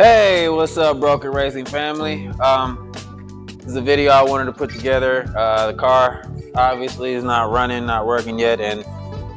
Hey, what's up, Broken Racing family? This is a video I wanted to put together. The car obviously is not running, not working yet, and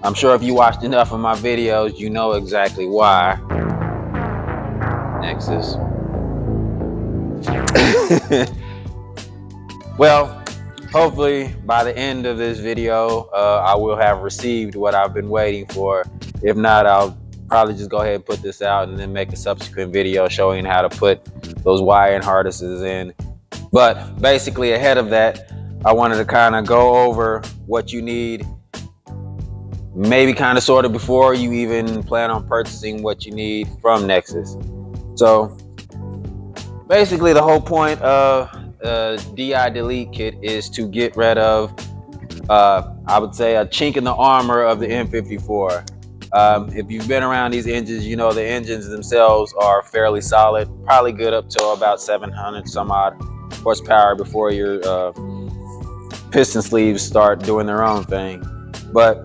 I'm sure if you watched enough of my videos, you know exactly why. Nexsys. Well, hopefully by the end of this video, I will have received what I've been waiting for. If not, I'll probably just go ahead and put this out and then make a subsequent video showing how to put those wiring harnesses in. But basically, ahead of that, I wanted to kind of go over what you need, maybe kind of sort of before you even plan on purchasing what you need from Nexsys. So basically, the whole point of DI delete kit is to get rid of, I would say, a chink in the armor of the N54. If you've been around these engines, you know the engines themselves are fairly solid, probably good up to about 700 some odd horsepower before your piston sleeves start doing their own thing. But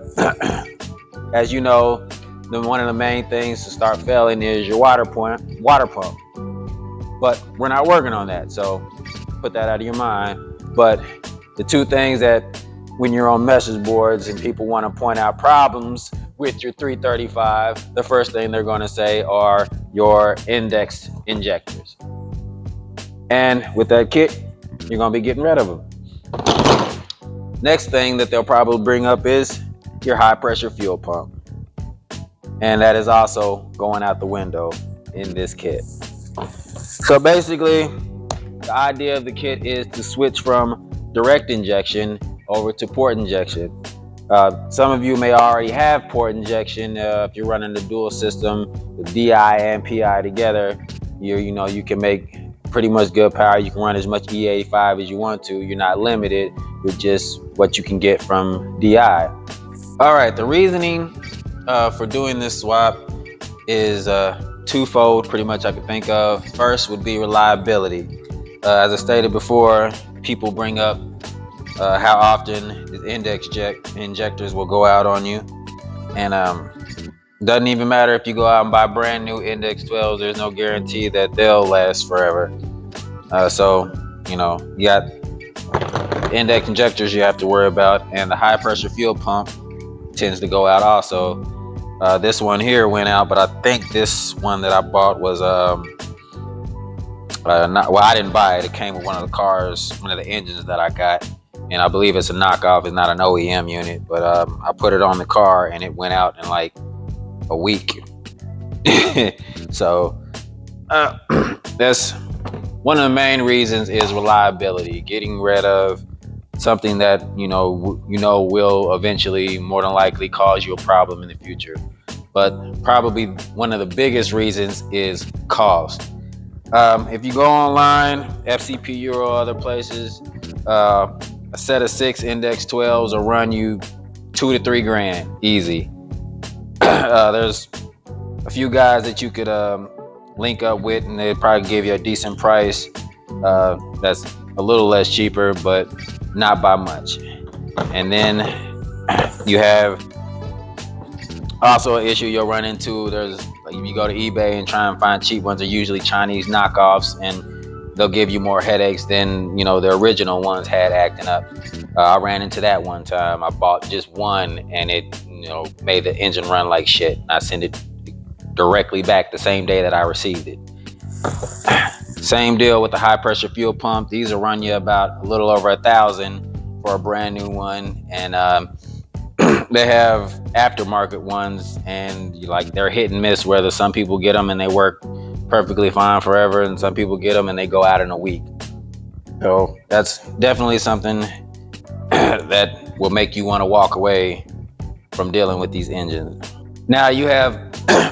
as you know, one of the main things to start failing is your water pump. But we're not working on that, so put that out of your mind. But the two things that when you're on message boards and people want to point out problems with your 335, the first thing they're going to say are your indexed injectors. And with that kit, you're going to be getting rid of them. Next thing that they'll probably bring up is your high pressure fuel pump. And that is also going out the window in this kit. So basically, the idea of the kit is to switch from direct injection over to port injection. Some of you may already have port injection. If you're running the dual system with DI and PI together, you can make pretty much good power. You can run as much E85 as you want to. You're not limited with just what you can get from DI. All right, the reasoning for doing this swap is twofold, pretty much I could think of. First would be reliability. As I stated before, people bring up how often the index injectors will go out on you, and doesn't even matter if you go out and buy brand new index 12s. There's no guarantee that they'll last forever. So you got index injectors you have to worry about, and the high pressure fuel pump tends to go out also. This one here went out, but I think this one that I bought was I didn't buy it. It came with one of the cars, one of the engines that I got, and I believe it's a knockoff. It's not an OEM unit, but I put it on the car and it went out in like a week. So that's one of the main reasons is reliability. Getting rid of something that you know will eventually, more than likely, cause you a problem in the future. But probably one of the biggest reasons is cost. If you go online, FCP Euro, other places, a set of 6 index 12s will run you $2 to $3 grand easy. There's a few guys that you could link up with, and they'd probably give you a decent price. That's a little less cheaper, but not by much. And then you have also an issue you'll run into. There's like, if you go to eBay and try and find cheap ones, they're usually Chinese knockoffs, and they'll give you more headaches than the original ones had acting up. I ran into that one time. I bought just one, and it made the engine run like shit. I sent it directly back the same day that I received it. Same deal with the high pressure fuel pump. These will run you about a little over $1,000 for a brand new one, and they have aftermarket ones, and they're hit and miss. Whether some people get them and they work perfectly fine forever, and some people get them and they go out in a week. So that's definitely something that will make you want to walk away from dealing with these engines. Now you have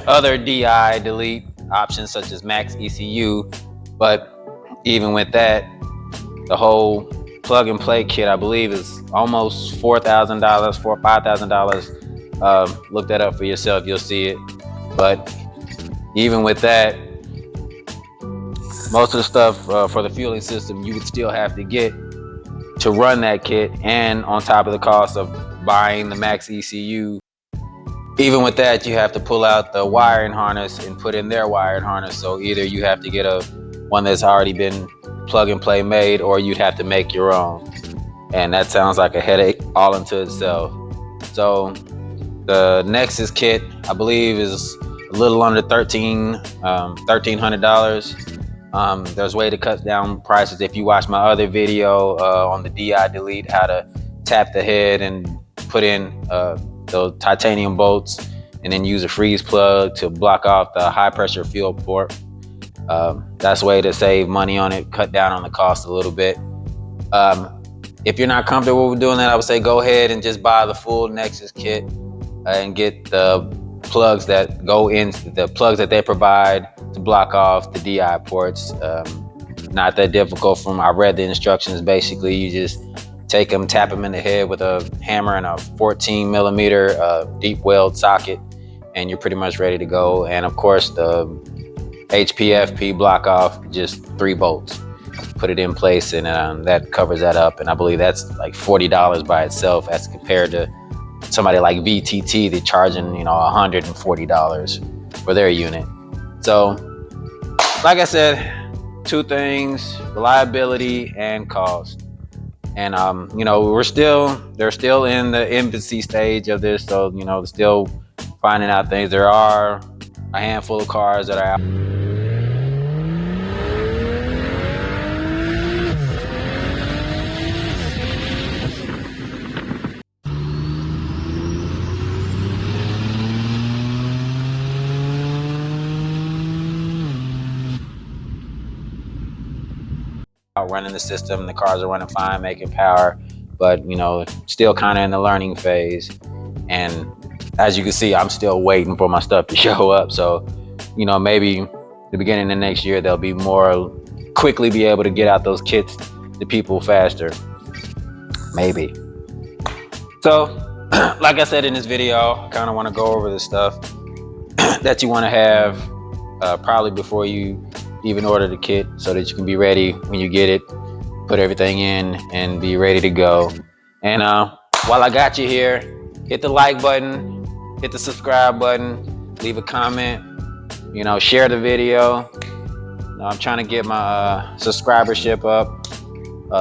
other DI delete options such as max ECU, but even with that, the whole plug and play kit, I believe, is almost $4,000, $4,000 or $5,000. Look that up for yourself, you'll see it. But even with that, most of the stuff for the fueling system you would still have to get to run that kit, and on top of the cost of buying the max ECU, even with that, you have to pull out the wiring harness and put in their wiring harness. So either you have to get one that's already been plug and play made, or you'd have to make your own. And that sounds like a headache all into itself. So the Nexsys kit, I believe, is a little under $1,300. There's a way to cut down prices. If you watch my other video on the DI delete, how to tap the head and put in the titanium bolts, and then use a freeze plug to block off the high pressure fuel port. That's a way to save money on it, cut down on the cost a little bit. If you're not comfortable with doing that, I would say go ahead and just buy the full Nexsys kit and get the plugs that go in, the plugs that they provide to block off the DI ports. Not that difficult. I read the instructions. Basically, you just take them, tap them in the head with a hammer and a 14mm deep weld socket, and you're pretty much ready to go. And of course, the PTFE block off, just 3 bolts. Put it in place, and that covers that up. And I believe that's like $40 by itself, as compared to somebody like VTT. They're charging, $140 for their unit. So, like I said, 2 things: reliability and cost. And they're still in the infancy stage of this, so they're still finding out things. There are a handful of cars that are out. Running the system, the cars are running fine, making power, but still kind of in the learning phase. And as you can see, I'm still waiting for my stuff to show up. So maybe the beginning of next year, they'll be more quickly be able to get out those kits to people faster, maybe. So like I said in this video, I kind of want to go over the stuff that you want to have probably before you even order the kit, so that you can be ready when you get it, put everything in and be ready to go. And while I got you here, hit the like button, hit the subscribe button, leave a comment, share the video. I'm trying to get my subscribership up,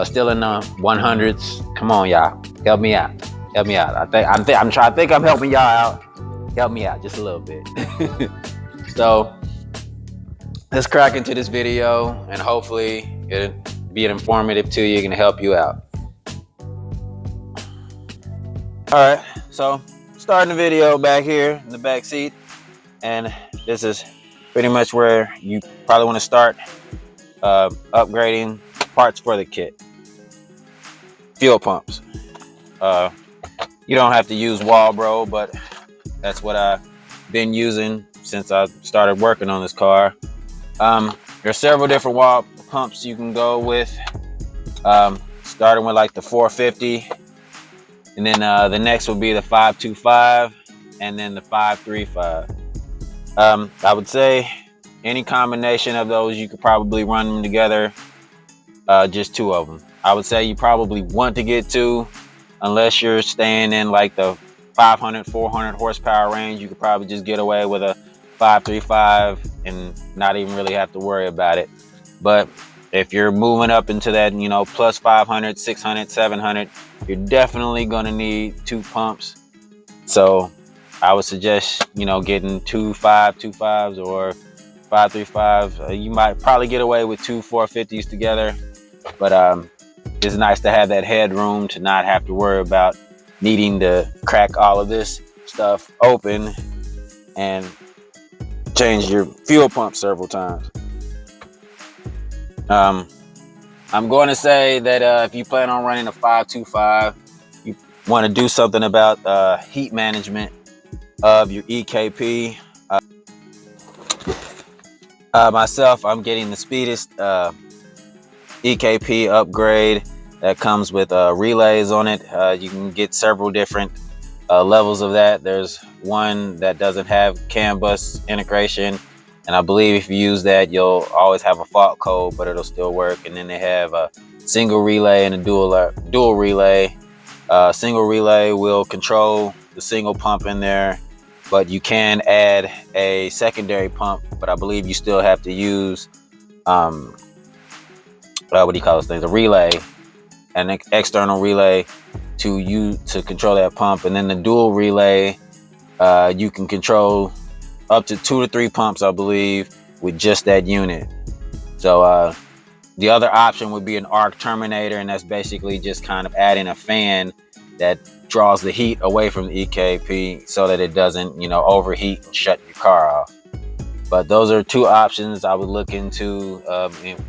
still in the 100s. Come on, y'all, help me out. I think I'm helping y'all out. Help me out just a little bit. So let's crack into this video, and hopefully it'll be informative to you and help you out. All right, so starting the video back here in the back seat, and this is pretty much where you probably want to start upgrading parts for the kit. Fuel pumps. You don't have to use Walbro, but that's what I've been using since I started working on this car. There's several different wall pumps you can go with, starting with like the 450, and then the next would be the 525, and then the 535. I would say any combination of those, you could probably run them together, just 2 of them. I would say you probably want to get 2, unless you're staying in like the 500, 400 horsepower range. You could probably just get away with a 535 and not even really have to worry about it. But if you're moving up into that, plus 500, 600, 700, you're definitely going to need 2 pumps. So I would suggest, getting 2 525s or 535. You might probably get away with 2 450s together, but it's nice to have that headroom to not have to worry about needing to crack all of this stuff open and change your fuel pump several times. I'm going to say that if you plan on running a 525, you want to do something about heat management of your EKP. Myself, I'm getting the speedest EKP upgrade that comes with relays on it. You can get several different levels of that. There's one that doesn't have CAN bus integration, and I believe if you use that, you'll always have a fault code, but it'll still work. And then they have a single relay and a dual relay. Single relay will control the single pump in there, but you can add a secondary pump, but I believe you still have to use what do you call those things, a relay, an external relay to control that pump. And then the dual relay, you can control up to 2 to 3 pumps, I believe, with just that unit. So the other option would be an arc terminator, and that's basically just kind of adding a fan that draws the heat away from the EKP so that it doesn't, overheat and shut your car off. But those are 2 options I would look into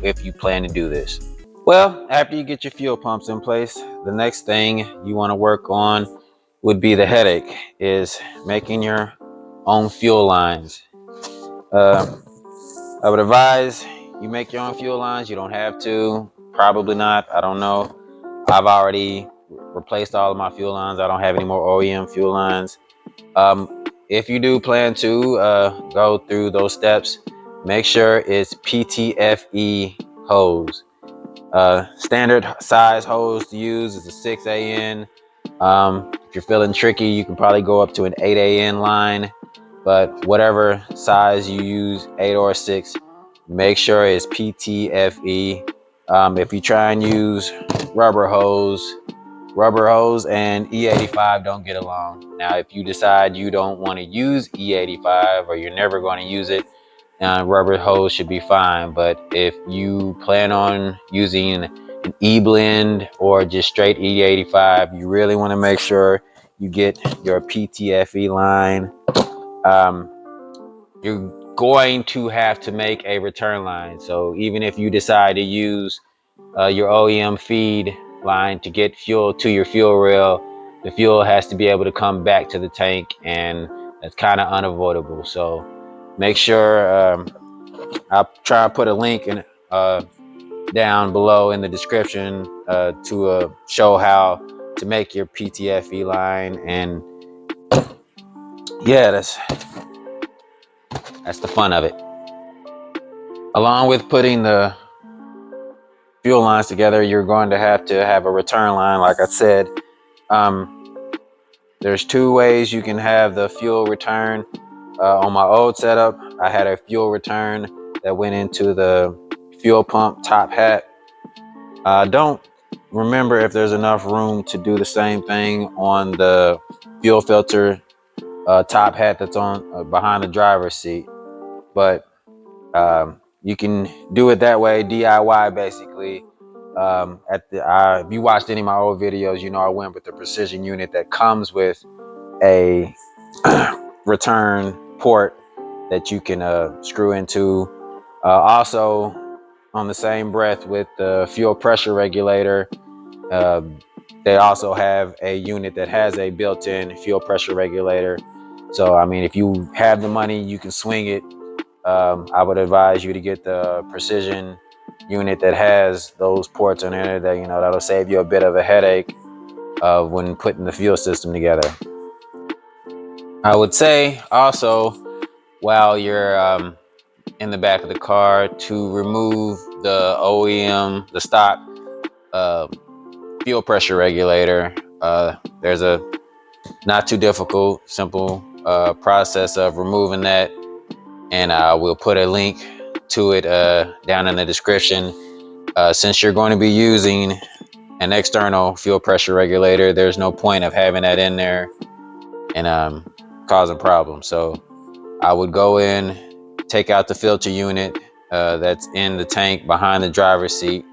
if you plan to do this. Well, after you get your fuel pumps in place, the next thing you want to work on would be the headache, is making your own fuel lines. I would advise you make your own fuel lines. You don't have to, probably not, I don't know. I've already replaced all of my fuel lines. I don't have any more OEM fuel lines. If you do plan to go through those steps, make sure it's PTFE hose. Standard size hose to use is a 6AN. If you're feeling tricky, you can probably go up to an 8AN line, but whatever size you use, 8 or 6, make sure it's PTFE. If you try and use rubber hose and E85 don't get along. Now, if you decide you don't want to use E85 or you're never going to use it, rubber hose should be fine. But if you plan on using an E-blend or just straight E85, you really want to make sure you get your PTFE line. You're going to have to make a return line. So even if you decide to use your OEM feed line to get fuel to your fuel rail, the fuel has to be able to come back to the tank, and that's kind of unavoidable. So make sure I'll try to put a link in down below in the description to show how to make your PTFE line. And yeah, that's the fun of it. Along with putting the fuel lines together, you're going to have a return line. Like I said, there's 2 ways you can have the fuel return. On my old setup, I had a fuel return that went into the fuel pump top hat. I don't remember if there's enough room to do the same thing on the fuel filter top hat that's on behind the driver's seat, but you can do it that way, DIY basically. If you watched any of my old videos, I went with the precision unit that comes with a return port that you can screw into. Also, on the same breath with the fuel pressure regulator, they also have a unit that has a built-in fuel pressure regulator. So I mean, if you have the money, you can swing it. I would advise you to get the precision unit that has those ports in there. That that'll save you a bit of a headache when putting the fuel system together. I would say also, while you're in the back of the car, to remove the OEM, the stock fuel pressure regulator. There's a not too difficult, simple process of removing that, and we'll put a link to it down in the description. Since you're going to be using an external fuel pressure regulator, there's no point of having that in there and causing problems. So I would go in, take out the filter unit that's in the tank behind the driver's seat,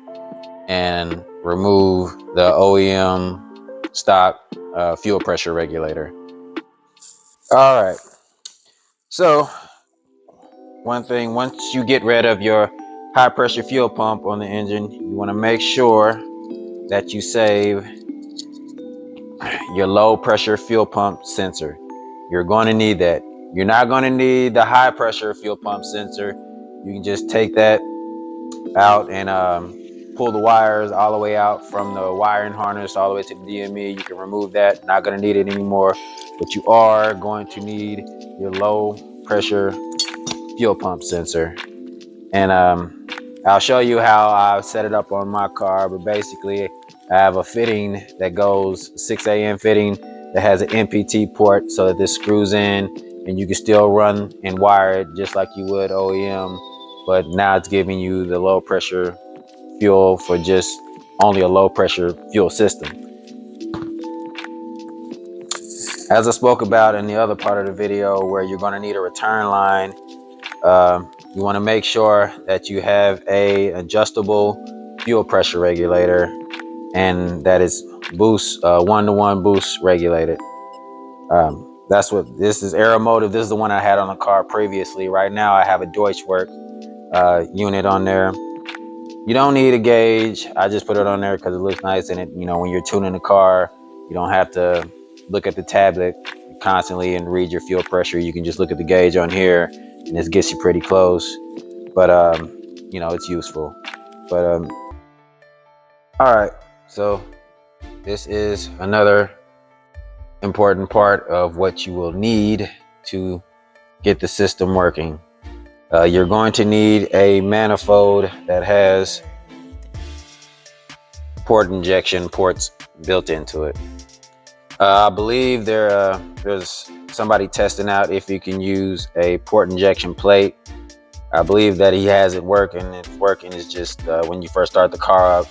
and remove the OEM stock fuel pressure regulator. All right. So one thing, once you get rid of your high pressure fuel pump on the engine, you want to make sure that you save your low pressure fuel pump sensor. You're going to need that. You're not going to need the high pressure fuel pump sensor. You can just take that out and pull the wires all the way out from the wiring harness all the way to the DME. You can remove that. Not going to need it anymore. But you are going to need your low pressure fuel pump sensor. And I'll show you how I set it up on my car. But basically, I have a fitting that goes 6AN fitting that has an NPT port, so that this screws in and you can still run and wire it just like you would OEM, but now it's giving you the low pressure fuel for just only a low pressure fuel system. As I spoke about in the other part of the video, where you're going to need a return line, you want to make sure that you have a adjustable fuel pressure regulator, and that is boost, one-to-one boost regulated. That's what this is. Aeromotive. This is the one I had on the car previously. Right now I have a Deutschwerk unit on there. You don't need a gauge. I just put it on there because it looks nice, and it, you know, when you're tuning the car, you don't have to look at the tablet constantly and read your fuel pressure. You can just look at the gauge on here, and this gets you pretty close. But you know, it's useful. But all right, so this is another important part of what you will need to get the system working. You're going to need a manifold that has port injection ports built into it. I believe there's somebody testing out if you can use a port injection plate. I believe that he has it working. It's working. It's just when you first start the car up,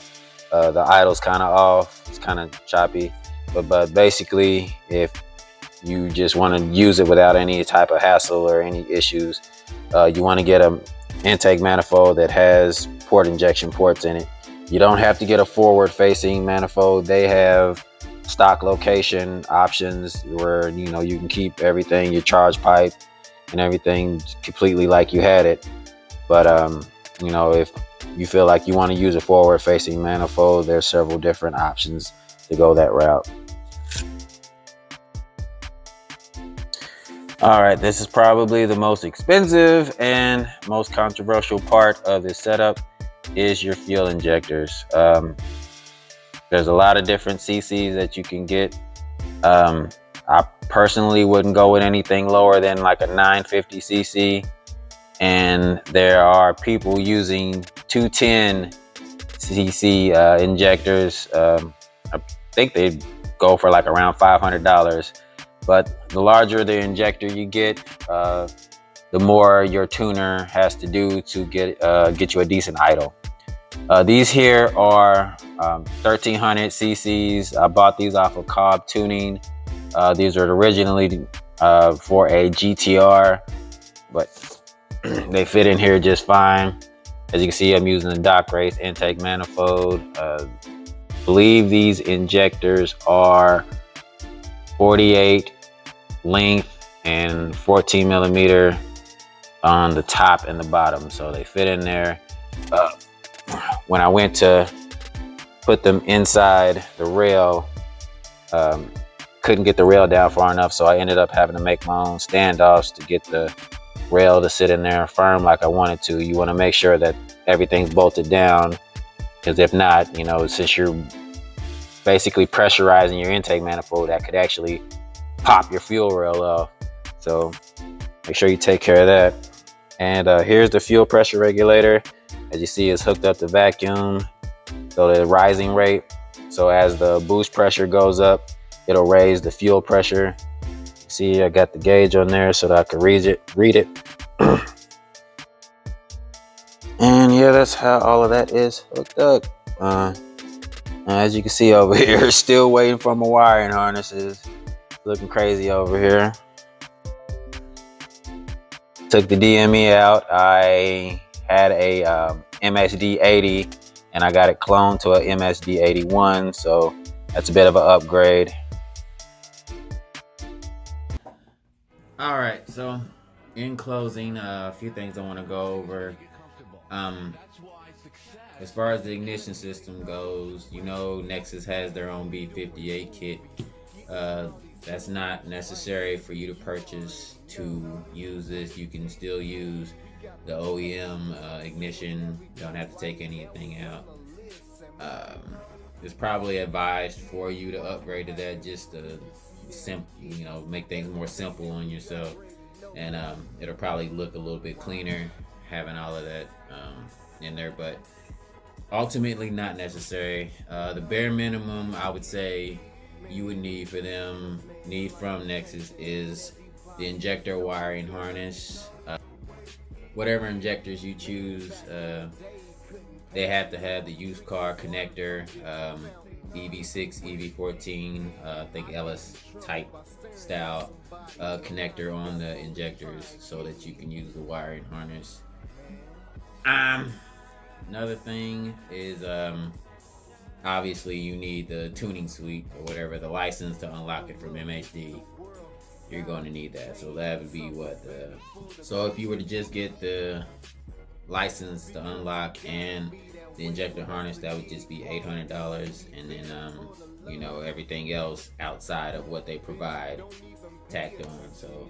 the idle's kind of off. It's kind of choppy. But basically, if you just want to use it without any type of hassle or any issues, you want to get an intake manifold that has port injection ports in it. You don't have to get a forward facing manifold. They have stock location options where, you know, you can keep everything, your charge pipe and everything, completely like you had it. But you know, if you feel like you want to use a forward facing manifold, there's several different options to go that route. All right, this is probably the most expensive and most controversial part of this setup is your fuel injectors. There's a lot of different CCs that you can get. I personally wouldn't go with anything lower than like a 950 cc, and there are people using 210 cc injectors. I think they go for like around $500. But the larger the injector you get, the more your tuner has to do to get you a decent idle. These here are 1300 cc's. I bought these off of Cobb Tuning. These are originally for a GTR, but they fit in here just fine. As you can see, I'm using the Dock Race intake manifold. I believe these injectors are 48 length and 14 millimeter on the top and the bottom, so they fit in there. When I went to put them inside the rail, couldn't get the rail down far enough, so I ended up having to make my own standoffs to get the rail to sit in there firm like I wanted to. You want to make sure that everything's bolted down, because if not, you know, since you're basically pressurizing your intake manifold, that could actually pop your fuel rail off. So make sure you take care of that. And here's the fuel pressure regulator. As you see, it's hooked up to vacuum, so the rising rate. So as the boost pressure goes up, it'll raise the fuel pressure. See, I got the gauge on there so that I can read it. And yeah, that's how all of that is hooked up. As you can see over here, still waiting for my wiring harnesses. Looking crazy over here. Took the DME out. I had a MSD 80 and I got it cloned to a MSD 81, so that's a bit of an upgrade. All right, so in closing, a few things I want to go over. As far as the ignition system goes, you know, Nexsys has their own B58 kit. That's not necessary for you to purchase to use this. You can still use the OEM ignition. You don't have to take anything out. It's probably advised for you to upgrade to that, just to you know, make things more simple on yourself, and it'll probably look a little bit cleaner having all of that in there, but ultimately not necessary. The bare minimum I would say you would need from Nexsys is the injector wiring harness. Whatever injectors you choose, they have to have the used car connector, EV6, EV14, I think LS type style connector on the injectors so that you can use the wiring harness. Another thing is obviously you need the tuning suite or whatever, the license to unlock it from MHD. You're going to need that. So that would be what so if you were to just get the license to unlock and the injector harness, that would just be $800, and then you know, everything else outside of what they provide tacked on. So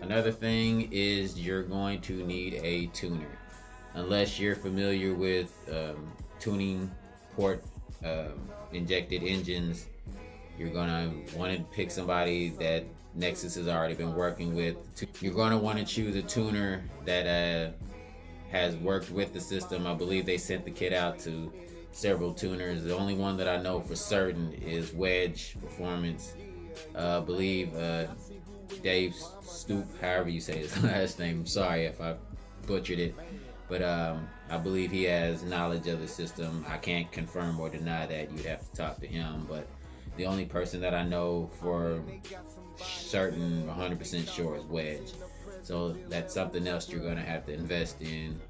another thing is you're going to need a tuner. Unless you're familiar with tuning port injected engines, you're gonna want to pick somebody that Nexsys has already been working with. You're gonna want to choose a tuner that has worked with the system. I believe they sent the kit out to several tuners. The only one that I know for certain is Wedge Performance. I believe Dave Stoop, however you say his last name. I'm sorry if I butchered it, but I believe he has knowledge of the system. I can't confirm or deny that. You'd have to talk to him, but the only person that I know for certain 100% sure is Wedge. So that's something else you're gonna have to invest in.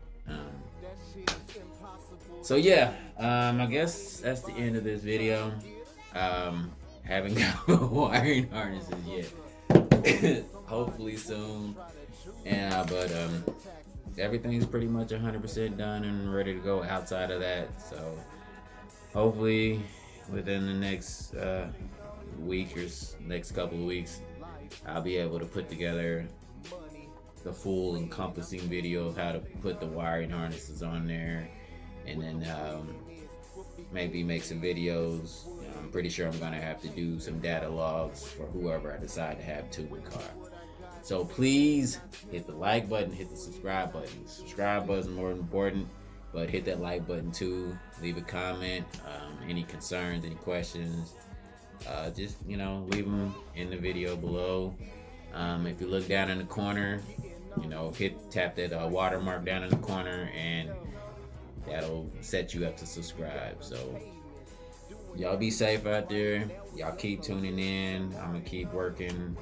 So yeah, I guess that's the end of this video. Haven't got wiring harnesses yet. Hopefully soon. But everything's pretty much 100% done and ready to go outside of that. So hopefully within the next week or next couple of weeks, I'll be able to put together the full encompassing video of how to put the wiring harnesses on there, and then maybe make some videos. I'm pretty sure I'm gonna have to do some data logs for whoever I decide to have to the car. So please hit the like button, hit the subscribe button. Subscribe button is more important, but hit that like button too. Leave a comment, any concerns, any questions, just, you know, leave them in the video below. If you look down in the corner, you know, tap that watermark down in the corner, and that'll set you up to subscribe. So y'all be safe out there. Y'all keep tuning in. I'm gonna keep working,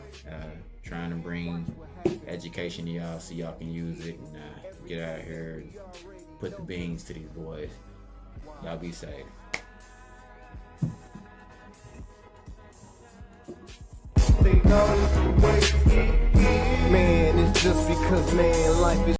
trying to bring education to y'all so y'all can use it and get out here and put the beans to these boys. Y'all be safe. Man, it's just because, man, life is